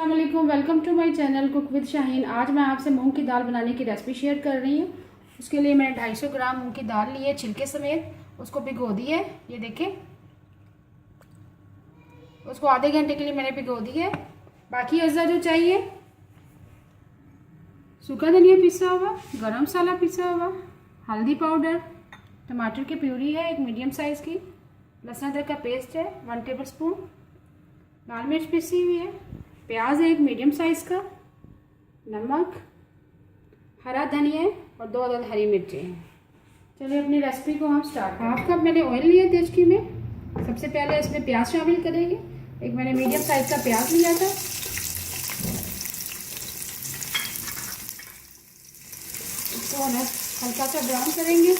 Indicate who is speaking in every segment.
Speaker 1: अस्सलाम वालेकुम, welcome to my channel cook with Shaheen. आज मैं आपसे मूंग की दाल बनाने की रेसिपी शेयर कर रही हूँ। उसके लिए मैंने 250 ग्राम मूंग की दाल ली है छिलके समेत, उसको भिगो दी है। ये देखें, उसको आधे घंटे के लिए मैंने भिगो दी है। बाकी अज्जा जो चाहिए, सूखा धनिया पिसा हुआ, गरम मसाला पिसा हुआ, हल्दी पाउडर, टमाटर की प्यूरी है 1 मीडियम साइज़ की, लहसुन अदरक का पेस्ट है 1 टेबल स्पून, लाल मिर्च पिसी हुई है, प्याज है 1 मीडियम साइज़ का, नमक, हरा धनिया और 2 अदद हरी मिर्चें हैं। चलिए अपनी रेसिपी को हम स्टार्ट करें। 1/2 कप मैंने ऑयल लिया तेजकी में। सबसे पहले इसमें प्याज शामिल करेंगे। एक मैंने मीडियम साइज़ का प्याज लिया था। इसको हम हल्का सा ब्राउन करेंगे।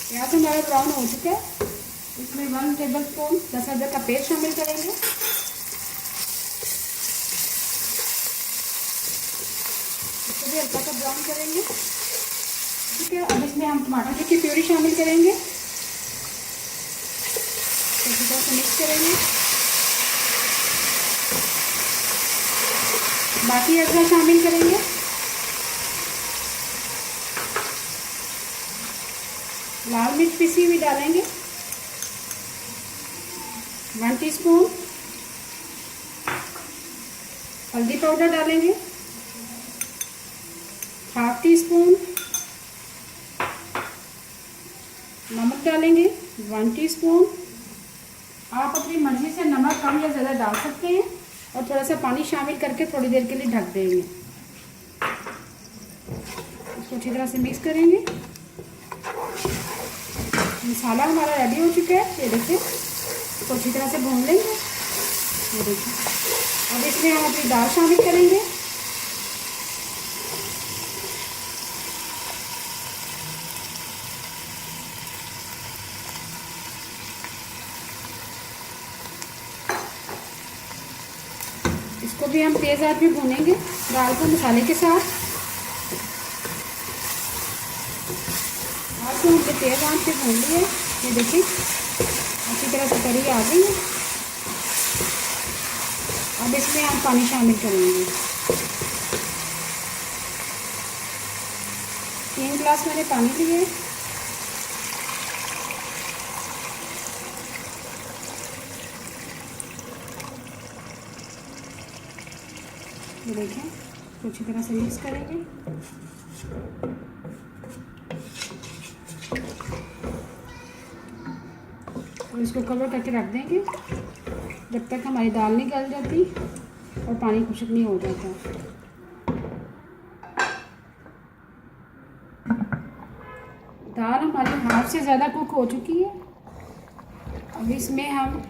Speaker 1: प्याज हमारा ब्राउन हो चुका है। इसमें 1 टेबल स्पून लहसुन अदरक का पेस्ट शामिल करेंगे। इसको भी हल्का सा ब्राउन करेंगे। ठीक है, अब इसमें हम टमाटर की प्यूरी शामिल करेंगे। अच्छी तरह से मिक्स करेंगे। बाकी अदरक शामिल करेंगे। लाल मिर्च पिसी हुई डालेंगे 1 टीस्पून। हल्दी पाउडर डालेंगे 1/2 टीस्पून। नमक डालेंगे 1 टीस्पून। आप अपनी मर्जी से नमक कम या ज़्यादा डाल सकते हैं और थोड़ा सा पानी शामिल करके थोड़ी देर के लिए ढक देंगे। इसको अच्छी तरह से मिक्स करेंगे। मसाला हमारा रेडी हो चुका है। ये देखिए, इसको अच्छी तरह से भून लेंगे। ये देखिए, अब इसमें हम अपनी दाल शामिल करेंगे। इसको भी हम तेज़ आंच पे भूनेंगे, दाल को मसाले के साथ। दाल को हमने तेज़ आंच पे भून लिया है। ये देखिए, अच्छी तरह से करी आ गई है। अब इसमें हम पानी शामिल करेंगे। 3 गिलास मैंने पानी लिए है। ये देखें, तो अच्छी तरह से मिक्स करेंगे। और इसको कवर करके रख देंगे जब तक हमारी दाल नहीं गल जाती और पानी खुश्क नहीं हो जाता। दाल हमारी हाफ से ज़्यादा कुक हो चुकी है। अब इसमें हम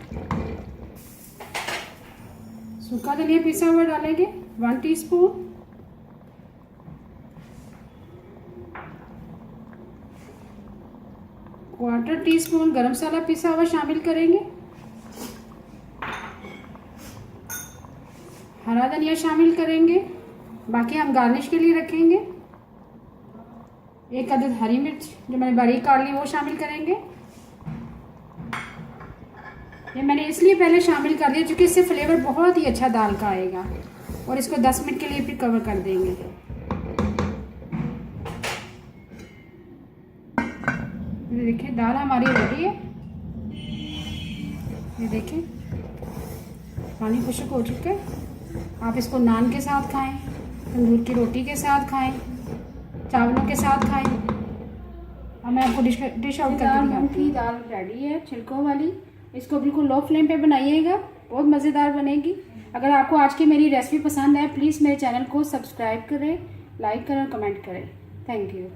Speaker 1: सूखा धनिया पिसा हुआ डालेंगे 1 टीस्पून। क्वार्टर टीस्पून गरम मसाला पिसा हुआ शामिल करेंगे। हरा धनिया शामिल करेंगे। बाकी हम गार्निश के लिए रखेंगे। 1 अदद हरी मिर्च जो मैंने बारीक काट ली वो शामिल करेंगे। ये मैंने इसलिए पहले शामिल कर दिया क्योंकि इससे फ्लेवर बहुत ही अच्छा दाल का आएगा। और इसको 10 मिनट के लिए फिर कवर कर देंगे। ये देखिए, दाल हमारी रेडी है। ये देखिए, पानी खुश्क हो चुका है। आप इसको नान के साथ खाएं, तंदूर की रोटी के साथ खाएं, चावलों के साथ खाएं। अब मैं आपको डिश आउट करके दिखाती हूँ। दाल रेडी है छिलकों वाली। इसको बिल्कुल लो फ्लेम पे बनाइएगा, बहुत मज़ेदार बनेगी। अगर आपको आज की मेरी रेसिपी पसंद है, प्लीज़ मेरे चैनल को सब्सक्राइब करें, लाइक करें और कमेंट करें। Thank you.